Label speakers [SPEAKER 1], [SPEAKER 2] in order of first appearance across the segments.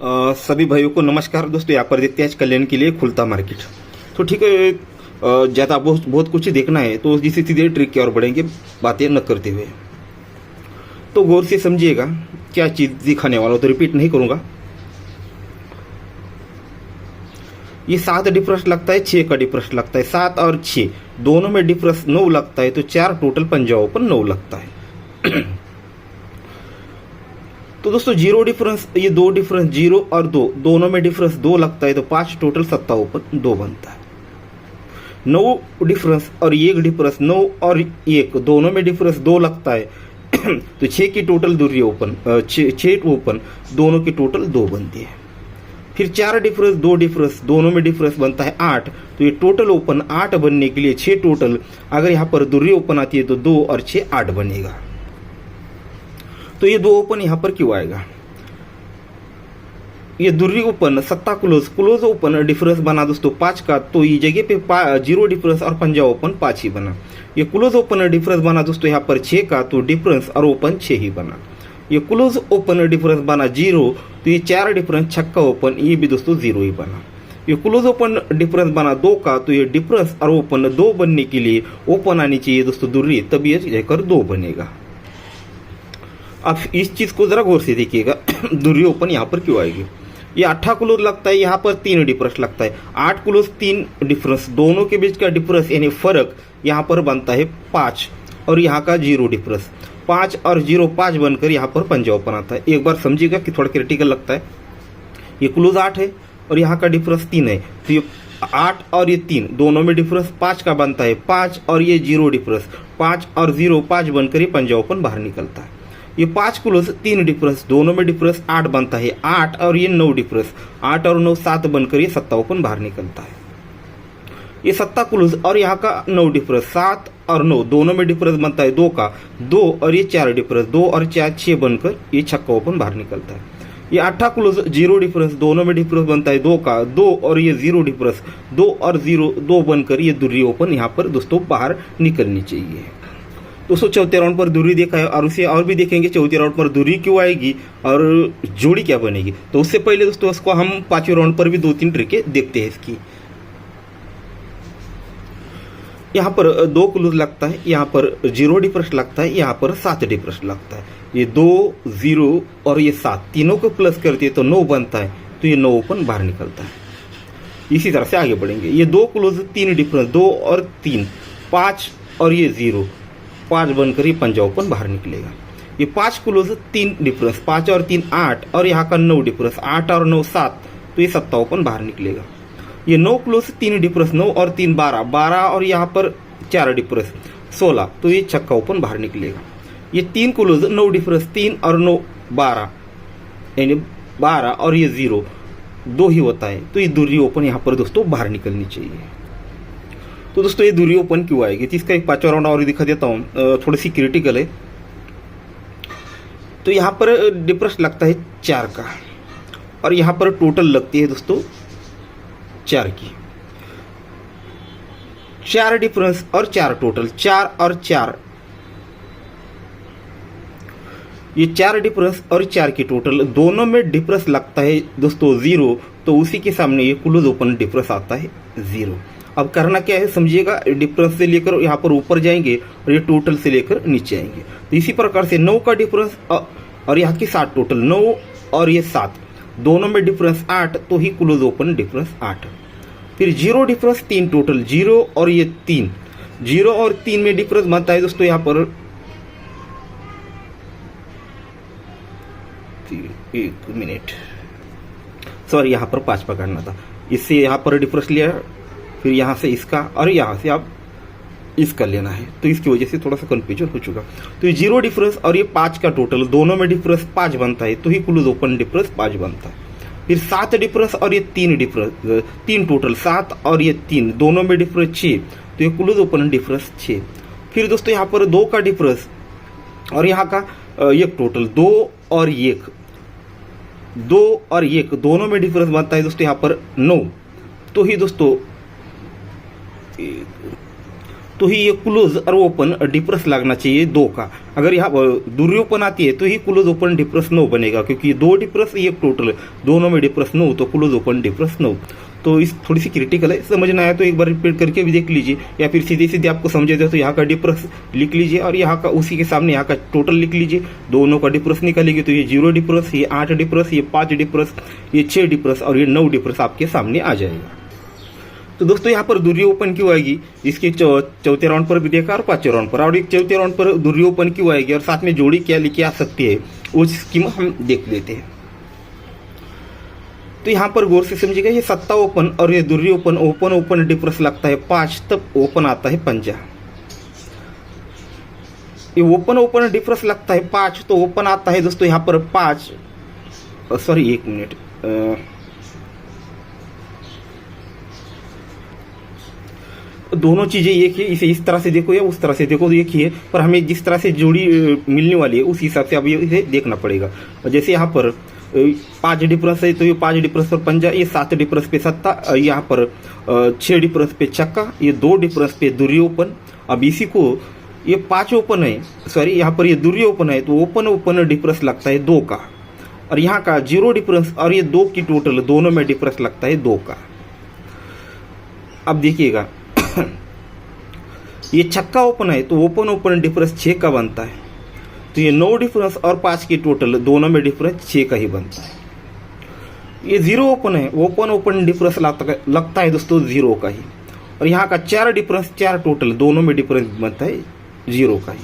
[SPEAKER 1] सभी भाइयों को नमस्कार। दोस्तों यहाँ पर देखते हैं आज कल्याण के लिए खुलता मार्केट। तो ठीक है, ज़्यादा बहुत कुछ ही देखना है तो जिसे सीधे ट्रिक की ओर बढ़ेंगे बातें न करते हुए। तो गौर से समझिएगा क्या चीज़ दिखाने वाला, तो रिपीट नहीं करूँगा। ये 7 डिफरेंस लगता है, 6 का डिफरेंस लगता है। 7 और 6 दोनों में डिफरेंस 9 लगता है, तो 4 टोटल पंजाओं पर 9 लगता है। तो दोस्तों जीरो डिफरेंस, ये 2 डिफरेंस 0 और 2 दोनों में डिफरेंस 2 लगता है, तो 5 टोटल सत्ताओं पर 2 बनता है। 9 डिफरेंस और 1 डिफरेंस, 9 और 1 दोनों में डिफरेंस 2 लगता है, तो 6 की टोटल दूरी ओपन, 6 ओपन दोनों की टोटल 2 बनती है। फिर 4 डिफरेंस 2 डिफरेंस दोनों में डिफरेंस बनता है 8, तो ये टोटल ओपन 8 बनने के लिए 6 टोटल, अगर यहाँ पर दूरी ओपन आती है तो 2 और 6 8 बनेगा। तो ये 2 ओपन यहाँ पर क्यों आएगा? ये दूरी ओपन, सत्ता क्लोज ओपन डिफरेंस बना दोस्तों 5 का, तो ये जगह पे 0 डिफरेंस और पंजा ओपन 5 ही बना। ये क्लोज ओपन डिफरेंस बना दोस्तों यहाँ पर 6 का, तो डिफरेंस और ओपन 6 ही बना। ये क्लोज ओपन डिफरेंस बना 0, तो ये 4 डिफरेंस छक्का ओपन, ये भी दोस्तों 0 ही बना। ये क्लोज ओपन डिफरेंस बना 2 का, तो ये डिफरेंस और ओपन 2 बनने के लिए ओपन आनी चाहिए दोस्तों दूरी, तब ये जाकर 2 बनेगा। अब इस चीज को जरा गौर से देखिएगा, दूरी ओपन यहाँ पर क्यों आएगी? ये 8 क्लोज लगता है, यहाँ पर 3 डिफरेंस लगता है। 8 क्लोज 3 डिफरेंस, दोनों के बीच का डिफरेंस यानी फर्क यहाँ पर बनता है 5, और यहाँ का 0 डिफरेंस। 5 और 0 5 बनकर यहाँ पर पंजा ओपन आता है। एक बार समझिएगा कि थोड़ा क्रिटिकल लगता है। ये क्लोज 8 है और यहाँ का डिफरेंस 3 है, तो ये 8 और ये 3 दोनों में डिफरेंस 5 का बनता है। 5 और ये 0 डिफरेंस, 5 और 0 5 बनकर ये पंजा ओपन बाहर निकलता है। ये 5 क्लोज 3 डिफरेंस, दोनों में डिफरेंस 8 बनता है। 8 और ये 9 डिफरेंस, 8 और 9 7 बनकर ये सत्ता ओपन बाहर निकलता है। ये सत्ता क्लोज और यहाँ का 9 डिफरेंस, 7 और 9 दोनों में डिफरेंस बनता है 2 का, 2 और ये 4 डिफरेंस, 2 और 4 6 बनकर ये छक्का ओपन बाहर निकलता है। ये 8 क्लोज 0 डिफरेंस, दोनों में डिफरेंस बनता है 2 का, 2 और ये 0 डिफरेंस, 2 और 0 2 बनकर ये दूरी ओपन यहाँ पर दोस्तों बाहर निकलनी चाहिए। दोस्तों चौथे राउंड पर दूरी देखा है, और उसे और भी देखेंगे चौथे राउंड पर दूरी क्यों आएगी और जोड़ी क्या बनेगी। तो उससे पहले दोस्तों उसको हम 5वें राउंड पर भी 2-3 ट्रिकें देखते हैं इसकी। यहाँ पर 2 क्लोज लगता है, यहाँ पर 0 डिफरेंस लगता है, यहाँ पर 7 डिफरेंस लगता है। ये 2 0 और ये 7 तीनों को प्लस करते हैं तो 9 बनता है, तो ये 9 ओपन बाहर निकलता है। इसी तरह से आगे बढ़ेंगे। ये 2 क्लोज 3 डिफरेंस, 2 और 3 5 और ये 0 5 बनकर ये पंजा ओपन बाहर निकलेगा। ये 5 क्लोज 3 डिफरेंस, 5 और 3 8 और यहाँ का 9 डिफरेंस, 8 और 9 7, तो ये सत्ता ओपन बाहर निकलेगा। ये 9 क्लोज 3 डिफरेंस, 9 और 3 12, 12 और यहाँ पर 4 डिफरेंस 16, तो ये छक्का ओपन बाहर निकलेगा। ये 3 क्लोज 9 डिफरेंस, 3 और 9 12 यानी 12 और ये 0 2 ही होता है, तो ये दूरी ओपन यहाँ पर दोस्तों बाहर निकलनी चाहिए। तो दोस्तों ये दूरी ओपन क्यों आएगी, तो इसका एक 5वां राउंड और दिखा देता हूँ, थोड़ी सी क्रिटिकल है। तो यहाँ पर डिफरेंस लगता है 4 का, और यहाँ पर टोटल लगती है दोस्तों 4 की। 4 डिफरेंस और 4 टोटल, 4 और 4, ये 4 डिफरेंस और 4 की टोटल, दोनों में डिफरेंस लगता है दोस्तों 0, तो उसी के सामने ये क्लोज ओपन डिफरेंस आता है 0। अब करना क्या है समझिएगा, डिफरेंस से लेकर यहाँ पर ऊपर जाएंगे और ये टोटल से लेकर नीचे आएंगे। तो इसी प्रकार से 9 का डिफरेंस और यहाँ की 7 टोटल, 9 और ये 7 दोनों में डिफरेंस 8, तो ही क्लोज ओपन डिफरेंस 8। फिर 0 डिफरेंस 3 टोटल, 0 और ये 3, 0 और 3 में डिफरेंस बनता है दोस्तों यहाँ पर 1 मिनट, सॉरी यहाँ पर 5 पकड़ना था, इससे यहाँ पर डिफरेंस लिया, फिर यहाँ से इसका और यहाँ से आप इसका लेना है, तो इसकी वजह से थोड़ा सा कंफ्यूजन हो चुका। तो ये 0 डिफरेंस और ये 5 का टोटल, दोनों में डिफरेंस 5 बनता है, तो ही क्लोज ओपन डिफरेंस 5 बनता है। फिर 7 डिफरेंस और ये 3 डिफरेंस, 3 टोटल, 7 और ये 3 दोनों में डिफरेंस 6, तो ये क्लोज ओपन डिफरेंस 6। फिर दोस्तों यहाँ पर 2 का डिफरेंस और यहाँ का 1 टोटल, 2 और 1, 2 और 1 दोनों में डिफरेंस बनता है दोस्तों यहाँ पर 9, तो ही दोस्तों तो ही ये क्लोज और ओपन डिफरेंस लगना चाहिए 2 का। अगर यहाँ दूरी ओपन आती है तो ही क्लोज ओपन डिफरेंस 9 बनेगा, क्योंकि 2 डिफरेंस एक टोटल, दोनों में डिफरेंस 9, तो क्लोज ओपन डिफरेंस 9। तो इस थोड़ी सी क्रिटिकल है, समझ ना आया तो एक बार रिपीट करके भी देख लीजिए, या फिर सीधे सीधे आपको समझ जाए तो यहाँ का डिफरेंस लिख लीजिए और यहाँ का उसी के सामने यहाँ का टोटल लिख लीजिए। दोनों का डिफरेंस निकालेंगे तो ये 0 डिफरेंस, ये 8 डिफरेंस, ये 5 डिफरेंस, ये 6 डिफरेंस और ये 9 डिफरेंस आपके सामने आ जाएगा। तो दोस्तों यहाँ पर दूरी ओपन क्यों आएगी, इसके चौथे राउंड पर भी देखा और 5वें राउंड पर, और एक चौथे राउंड पर दूरी ओपन क्यों आएगी और साथ में जोड़ी क्या लिखे आ सकती है वो स्कीम हम देख लेते हैं। तो यहाँ पर गौर से समझिएगा, ये सत्ता ओपन और ये दूरी ओपन, ओपन ओपन डिफरेंस लगता है 5, तब ओपन आता है पंजा। ये ओपन ओपन डिफरेंस लगता है 5, तो ओपन आता है दोस्तों यहाँ पर 5, सॉरी 1 मिनट, दोनों चीजें एक ही, इसे इस तरह से देखो या उस तरह से देखो एक ही है, पर हमें जिस तरह से जोड़ी मिलने वाली है उस हिसाब से अब इसे देखना पड़ेगा। जैसे यहाँ पर 5 डिफरेंस है तो ये 5 डिफरेंस पर पंजा, ये 7 डिफरेंस पे सत्ता, यहाँ पर 6 डिफरेंस पे चक्का, ये 2 डिफरेंस पे दूरी ओपन। अब इसी को ये 5 ओपन है, सॉरी यहाँ पर ये दूरी ओपन है तो ओपन ओपन डिफरेंस लगता है 2 का, और यहाँ का 0 डिफरेंस और ये 2 की टोटल, दोनों में डिफरेंस लगता है 2 का। अब देखिएगा ये छक्का ओपन है तो ओपन ओपन डिफरेंस 6 का बनता है, तो ये 9 डिफरेंस और 5 की टोटल, दोनों में डिफरेंस 6 का ही बनता है। ये 0 ओपन है, ओपन ओपन डिफरेंस लगता है दोस्तों 0 का ही, और यहाँ का 4 डिफरेंस 4 टोटल, दोनों में डिफरेंस बनता है 0 का ही।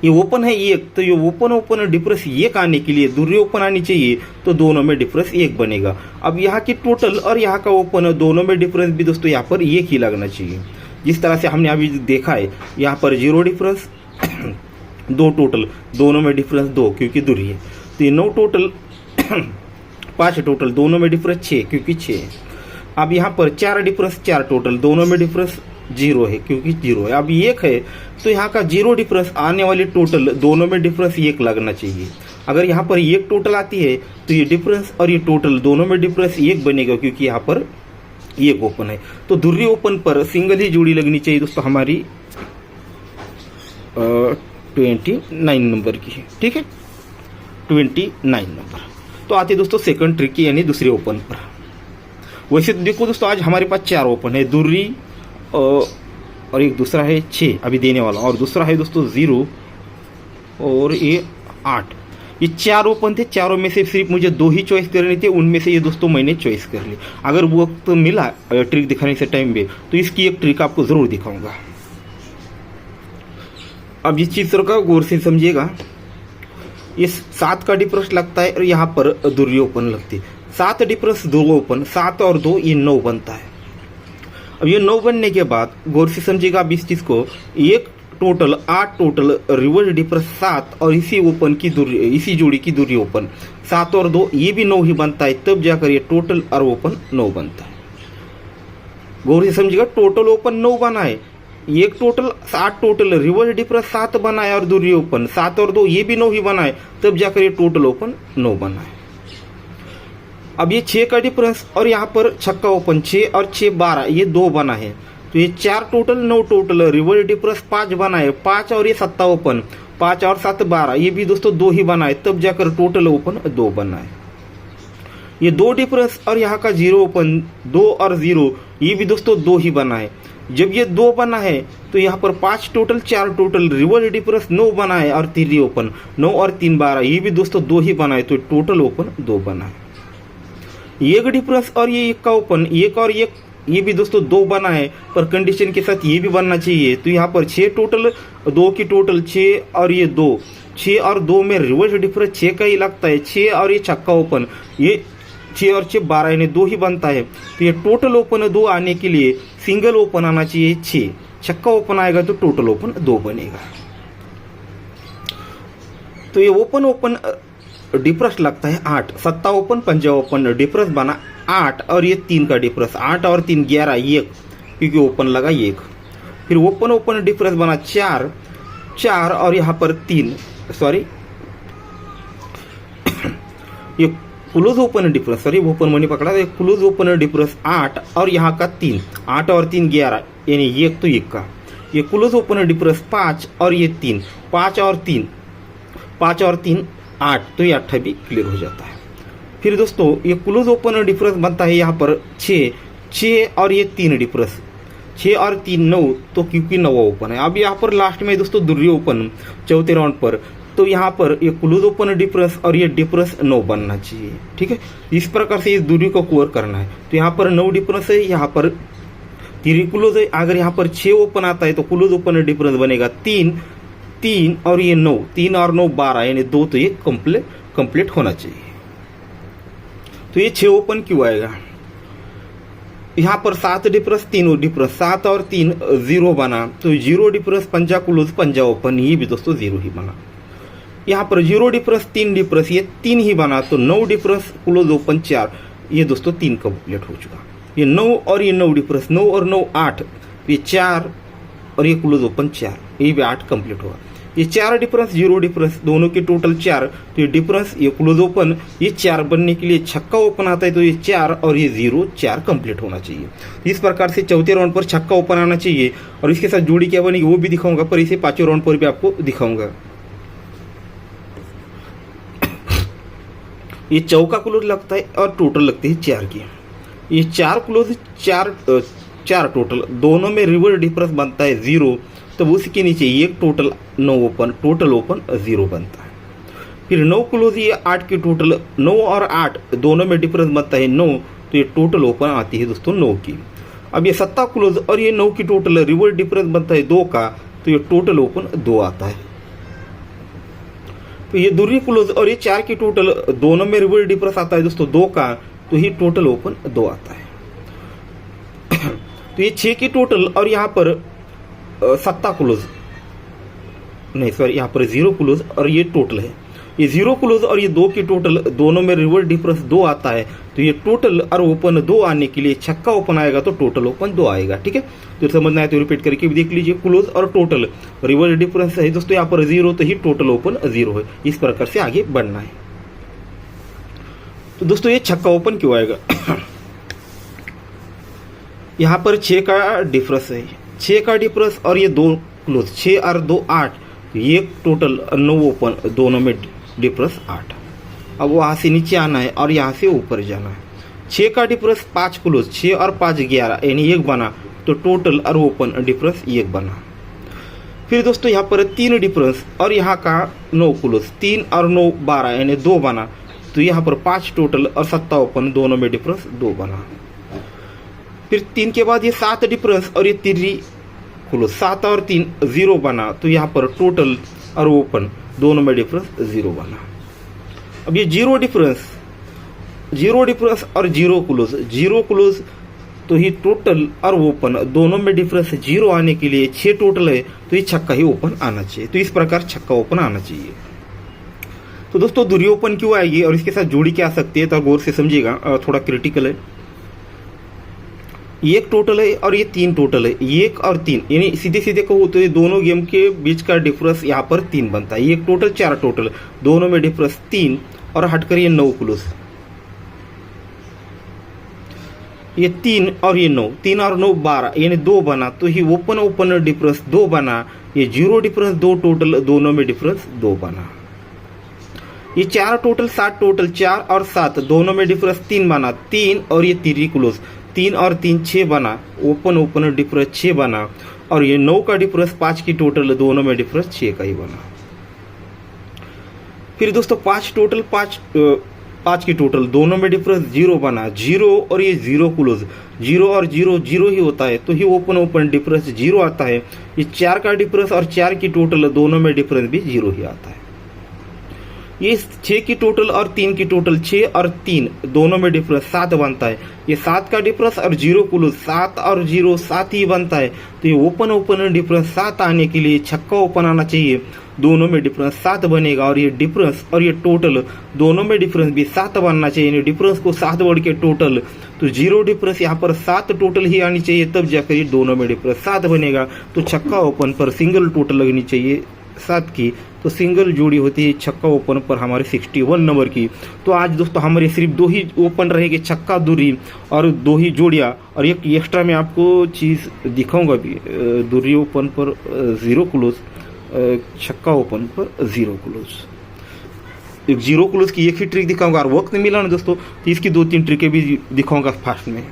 [SPEAKER 1] ये ओपन है 1, तो ये ओपन ओपन डिफरेंस 1 आने के लिए दूरी ओपन आनी चाहिए, तो दोनों में डिफरेंस 1 बनेगा। अब यहाँ की टोटल और यहाँ का ओपन, दोनों में डिफरेंस भी दोस्तों यहाँ पर 1 ही लगना चाहिए। जिस तरह से हमने अभी देखा है, यहाँ पर 0 डिफरेंस 2 टोटल, दोनों में डिफरेंस 2 क्योंकि दूरी है, तो ये 9 टोटल 5 टोटल, दोनों में डिफरेंस 6 क्योंकि 6 है। अब यहाँ पर 4 डिफरेंस 4 टोटल, दोनों में डिफरेंस 0 है क्योंकि 0 है। अब 1 है तो यहाँ का 0 डिफरेंस आने वाली टोटल, दोनों में डिफरेंस 1 लगना चाहिए। अगर यहाँ पर 1 टोटल आती है तो ये डिफरेंस और ये टोटल, दोनों में डिफरेंस 1 बनेगा क्योंकि यहाँ पर 1 ओपन है। तो दूरी ओपन पर सिंगल ही जोड़ी लगनी चाहिए दोस्तों हमारी 29 नंबर की है, ठीक है 29 नंबर। तो आते दोस्तों सेकंड ट्रिक की, यानी दूसरे ओपन पर। वैसे तो देखो दोस्तों आज हमारे पास 4 ओपन है, दूरी और एक दूसरा है 6 अभी देने वाला, और दूसरा है दोस्तों 0 और ये 8। ये 4 ओपन थे, चारों में से सिर्फ मुझे 2 ही चॉइस करने थे, उनमें से ये दोस्तों मैंने चॉइस कर ली। अगर वो वक्त मिला ट्रिक दिखाने से टाइम में, तो इसकी एक ट्रिक आपको जरूर दिखाऊंगा। अब इस चीज का गौर से समझिएगा, ये 7 का डिफरेंस लगता है और यहाँ पर दूरी ओपन लगती है। 7 डिफरेंस 2 ओपन, 7 और 2 ये 9 बनता है। अब ये 9 बनने के बाद गौर से समझिएगा आप इस चीज को, एक टोटल 8 टोटल रिवर्स डिफरेंस 7 और इसी ओपन की दूरी, इसी जोड़ी की दूरी ओपन 7 और 2 ये भी 9 ही बनता है, तब जाकर ये टोटल और ओपन 9 बनता है। गौर से समझिएगा, टोटल ओपन 9 बना है, एक टोटल 8 टोटल रिवर्स डिफरेंस 7 बना है और दूरी ओपन 7 और 2 ये भी 9 ही बना है, तब जाकर ये टोटल ओपन 9 बना है। अब ये 6 का डिफरेंस और यहाँ पर छक्का ओपन 6 और 6 12 ये 2 बना है, तो ये 4 टोटल 9 टोटल रिवर्स डिफरेंस 5 बना है, 5 और ये सत्ता ओपन 5 और 7 12 ये भी दोस्तों 2 ही बना है, तब जाकर टोटल ओपन 2 बना है। ये 2 डिफरेंस और यहाँ का 0 ओपन 2 और 0 ये भी दोस्तों 2 ही बना है। जब ये 2 बना है तो यहाँ पर 5 टोटल 4 टोटल रिवर्स डिफरेंस 9 बना है और 3 ओपन 9 और 3 12 ये भी दोस्तों 2 ही बना है, तो टोटल ओपन 2 बना है। एक डिफरेंस और ये 1 का ओपन 1 और 1 ये भी दोस्तों 2 बना है, पर कंडीशन के साथ ये भी बनना चाहिए, तो यहाँ पर 6 टोटल 2 की टोटल 6 और ये 2 6 और 2 में रिवर्स डिफरेंस 6 का ही लगता है, 6 और ये छक्का ओपन ये 6 और 6 12 यानी 2 ही बनता है, तो ये टोटल ओपन 2 आने के लिए सिंगल ओपन आना चाहिए 6, छक्का ओपन आएगा तो टोटल ओपन 2 बनेगा। तो ये ओपन ओपन डिफरेंस लगता है 8, सत्ता ओपन पंजा ओपन डिफरेंस बना 8 और ये 3 का डिफरेंस 8 और 3 11 1 क्योंकि ओपन लगा 1। फिर ओपन ओपन डिफरेंस बना 4 और यहाँ पर 3 सॉरी ये close open difference, sorry open मैंने पकड़ा, क्लोज ओपन डिफरेंस 8 और यहाँ का 3 8 और 3 11 यानी एक तो एक का, ये क्लोज ओपन डिफरेंस 5 और ये 3, 5 और 3 8, तो ये 8 भी क्लियर हो जाता है। फिर दोस्तों ये क्लोज ओपन डिफरेंस बनता है यहाँ पर 6 और ये 3 डिफरेंस, 6 और 3 9, तो क्योंकि 9 ओपन है। अब यहाँ पर लास्ट में दोस्तों दूसरी ओपन चौथे राउंड पर, तो यहाँ पर ये क्लोज ओपन डिफरेंस और ये डिफरेंस 9 बनना चाहिए। ठीक है, इस प्रकार से इस दूरी को कवर करना है। तो यहाँ पर 9 डिफरेंस है, यहाँ पर 3 क्लोज है। अगर यहाँ पर 6 ओपन आता है तो क्लोज ओपन डिफरेंस बनेगा 3 और ये 9, 3 और 9 12, यानी 2, तो ये कंप्लीट होना चाहिए। तो ये 6 ओपन क्यों आएगा? यहाँ पर 7 डिफरेंस 3 डिफरेंस, 7 और 3 0 बना, तो 0 डिफरेंस पंजा क्लोज पंजा ओपन, ये भी दोस्तों 0 ही बना। यहाँ पर 0 डिफरेंस 3 डिफरेंस, ये 3 ही बना, तो 9 डिफरेंस क्लोज ओपन 4, ये दोस्तों 3 कंप्लीट हो चुका। ये 9 और ये 9 डिफरेंस, 9 और 9 8, ये 4 और ये क्लोज ओपन 4, ये भी 8 कंप्लीट होगा। ये 4 डिफरेंस 0 डिफरेंस, दोनों के टोटल 4, तो ये डिफरेंस ये क्लोज ओपन, ये 4 बनने के लिए छक्का ओपन आता है, तो ये 4 और ये 0 4 कंप्लीट होना चाहिए। इस प्रकार से चौथे राउंड पर छक्का ओपन आना चाहिए, और इसके साथ जोड़ी क्या बनेगी वो भी दिखाऊंगा, पर इसे 5वें राउंड पर भी आपको दिखाऊंगा। ये चौका क्लोज लगता है और टोटल लगती है 4 की। ये 4 क्लोज 4 टोटल, दोनों में रिवर्स डिफरेंस बनता है 0, तब उसके नीचे एक टोटल 9 ओपन, टोटल ओपन 0 बनता है। फिर 9 क्लोज, ये 8 की टोटल, 9 और 8 दोनों में डिफरेंस बनता है 9, तो ये टोटल ओपन आती है दोस्तों 9 की। अब ये 7 क्लोज और ये 9 की टोटल रिवर्स डिफरेंस बनता है 2 का, तो ये टोटल ओपन 2 आता है। तो ये दूसरी क्लोज और ये 4 की टोटल, दोनों में रिवर्स डिफरेंस आता है दोस्तों 2 का, तो ये टोटल ओपन 2 आता है। तो ये 6 की टोटल और यहाँ पर 7 क्लोज, नहीं सॉरी, यहाँ पर 0 क्लोज और ये टोटल है, ये 0 क्लोज और ये 2 की टोटल, दोनों में रिवर्स डिफरेंस 2 आता है, तो ये टोटल और ओपन 2 आने के लिए छक्का ओपन आएगा, तो टोटल ओपन 2 आएगा। ठीक है, तो समझना है तो रिपीट करके भी देख लीजिए। क्लोज और टोटल रिवर्स डिफरेंस है दोस्तों यहाँ पर 0, तो ही टोटल ओपन 0 है। इस प्रकार से आगे बढ़ना है। तो दोस्तों ये छक्का ओपन क्यों आएगा? यहाँ पर 6 का डिफरेंस है, 6 का डिफरेंस और ये 2 क्लोज, 6 और 2 8, ये टोटल 9 ओपन, दोनों में डिफरेंस 8। अब वहाँ से नीचे आना है और यहाँ से ऊपर जाना है। 6 का डिफरेंस 5 क्लोज, 6 और 5 11, यानी 1 बना, तो टोटल और ओपन डिफरेंस 1 बना। फिर दोस्तों यहाँ पर 3 डिफरेंस और यहाँ का 9 क्लोज, 3 और 9 12, यानी 2 बना, तो यहाँ पर 5 टोटल और 7 ओपन, दोनों में डिफरेंस 2 बना। फिर 3 के बाद ये 7 डिफरेंस और ये 3 क्लोज, 7 और 3 0 बना, तो यहाँ पर टोटल और ओपन, दोनों में डिफरेंस 0 बना। अब ये 0 डिफरेंस और 0 क्लोज, 0 क्लोज, तो ये टोटल और ओपन, दोनों में डिफरेंस 0 आने के लिए 6 टोटल है, तो ये छक्का ही ओपन आना चाहिए। तो इस प्रकार छक्का ओपन आना चाहिए। तो दोस्तों दूरी ओपन क्यों आएगी और इसके साथ जोड़ी क्या आ सकती है, तो गौर से समझिएगा, थोड़ा क्रिटिकल है। 1 टोटल है और ये 3 टोटल है, 1 और 3, यानी सीधे सीधे कहूँ तो ये दोनों गेम के बीच का डिफरेंस यहाँ पर 3 बनता है। 1 टोटल 4 टोटल, दोनों में डिफरेंस 3, और हटकर ये 9 क्लोज, ये 3 और ये 9, 3 और 9 12, यानी 2 बना, तो ही ओपन डिफरेंस 2 बना। ये 0 डिफरेंस 2 टोटल, दोनों में डिफरेंस 2 बना। ये 4 टोटल 7 टोटल, 4 और 7, दोनों में डिफरेंस 3 बना, 3 और ये 3 क्लोज, 3 और 3 6 बना, ओपन डिफरेंस 6 बना। और ये 9 का डिफरेंस 5 की टोटल, दोनों में डिफरेंस 6 का ही बना। फिर दोस्तों 5 टोटल 5 की टोटल, दोनों में डिफरेंस 0 बना, 0 और ये 0 क्लोज, 0 और 0 0 ही होता है, तो ही ओपन डिफरेंस 0 आता है। ये 4 का डिफरेंस और 4 की टोटल, दोनों में डिफरेंस भी 0 ही आता है। ये 6 की टोटल और 3 की टोटल, 6 और 3, दोनों में डिफरेंस 7 बनता है। ये 7 का डिफरेंस और 0 क्लोज, 7 और 0 7 ही बनता है, तो ये ओपन डिफरेंस 7 आने के लिए छक्का ओपन आना चाहिए, दोनों में डिफरेंस 7 बनेगा। और ये डिफरेंस और ये टोटल, दोनों में डिफरेंस भी 7 बनना चाहिए। डिफरेंस को 7 बढ़ के टोटल, तो 0 डिफरेंस यहाँ पर 7 टोटल ही आनी चाहिए, तब जाकर ये दोनों में डिफरेंस 7 बनेगा। तो छक्का ओपन पर सिंगल टोटल लगनी चाहिए 7 की, तो सिंगल जोड़ी होती है छक्का ओपन पर हमारे 61 नंबर की। तो आज दोस्तों हमारे सिर्फ 2 ही ओपन रहेंगे, छक्का दूरी और 2 ही जोड़ियाँ, और एक एक्स्ट्रा में आपको चीज़ दिखाऊंगा भी। दूरी ओपन पर 0 क्लोज, छक्का ओपन पर 0 क्लोज। एक 0 क्लोज की एक ही ट्रिक दिखाऊंगा, और वक्त नहीं मिला ना दोस्तों तो इसकी 2-3 ट्रिकें भी दिखाऊंगा फास्ट में,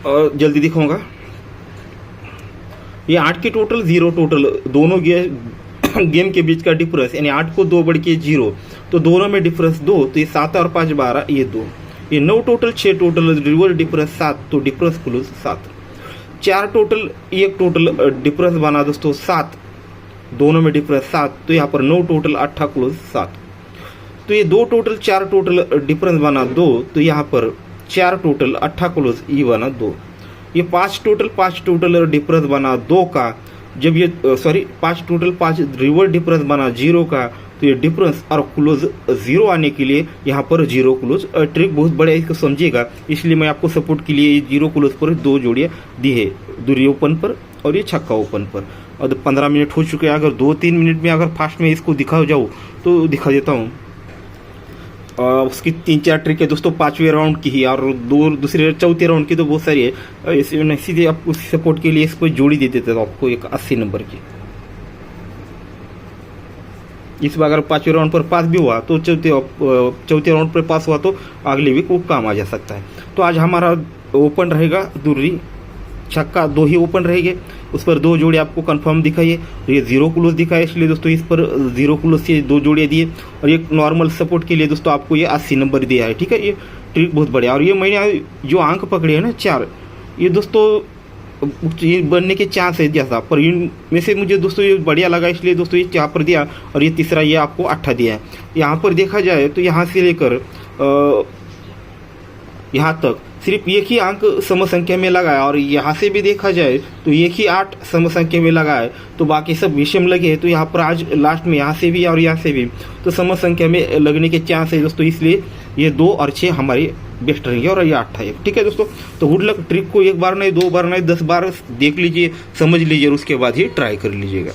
[SPEAKER 1] और जल्दी दिखाऊंगा। ये 8 के टोटल, 0 टोटल, दोनों गेम के बीच का डिफरेंस, यानी 8 को 2 बढ़ के 0, तो दोनों में डिफरेंस 2, तो ये 7 और 5 12, ये 2, ये 9 टोटल, 6 टोटल, रिवर्स डिफरेंस 7, तो डिफरेंस क्लोज 7, 4 टोटल, एक टोटल डिफरेंस बना दोस्तों 7, दोनों में डिफरेंस 7, तो यहाँ पर 9 टोटल 8 क्लोज 7, तो ये 2 टोटल 4 टोटल डिफरेंस बना 2, तो यहाँ पर 4 टोटल 8 क्लोज ई बना 2, ये 5 टोटल डिफरेंस बना 2 का, जब ये 5 टोटल 5 रिवर्स डिफरेंस बना 0 का, तो ये डिफरेंस और क्लोज 0 आने के लिए यहाँ पर 0 क्लोज ट्रिक बहुत बड़ा है, इसको समझिएगा। इसलिए मैं आपको सपोर्ट के लिए 0 क्लोज पर 2 जोड़ियाँ दी है, दूरी ओपन पर और ये छक्का ओपन पर। और 15 मिनट हो चुके हैं, अगर 2-3 मिनट में अगर फास्ट में इसको दिखा जाऊँ तो दिखा देता हूँ। उसकी 3-4 ट्रिक है दोस्तों, 5वें राउंड की ही, और दूसरे 4थे राउंड की तो बहुत सारी है। इसमें सीधे आपको सपोर्ट के लिए इसको जोड़ी दे देते हैं आपको एक 80 नंबर की। इस बार अगर 5वें राउंड पर पास भी हुआ तो चौथे राउंड पर पास हुआ तो अगले वीक वो काम आ जा सकता है। तो आज हमारा ओपन रहेगा दूरी छक्का, 2 ही ओपन रहेंगे, उस पर 2 जोड़े आपको कंफर्म दिखाइए। ये 0 क्लोज दिखाए, इसलिए दोस्तों इस पर 0 क्लोज से 2 जोड़े दिए, और एक नॉर्मल सपोर्ट के लिए दोस्तों आपको ये 80 नंबर दिया है, ठीक है। ये ट्रिक बहुत बढ़िया, और ये मैंने जो अंक पकड़े हैं ना 4, ये दोस्तों ये बनने के चांस है ज़्यादा, पर इनमें से मुझे दोस्तों ये बढ़िया लगा, इसलिए दोस्तों ये यहाँ पर दिया, और ये तीसरा ये आपको 8 दिया है। यहाँ पर देखा जाए तो यहाँ से लेकर यहाँ तक सिर्फ एक ही अंक सम संख्या में लगा है, और यहाँ से भी देखा जाए तो एक ही 8 सम संख्या में लगा है, तो बाकी सब विषम लगे। तो यहाँ पर आज लास्ट में यहाँ से भी और यहाँ से भी तो सम संख्या में लगने के चांस है दोस्तों, इसलिए ये 2 और 6 हमारे बेस्ट रहेंगे, और ये 8 है, ठीक है दोस्तों। तो गुड लक, ट्रिक को 1 बार नहीं 2 बार नहीं 10 बार देख लीजिए, समझ लीजिए, और उसके बाद ही ट्राई कर लीजिएगा।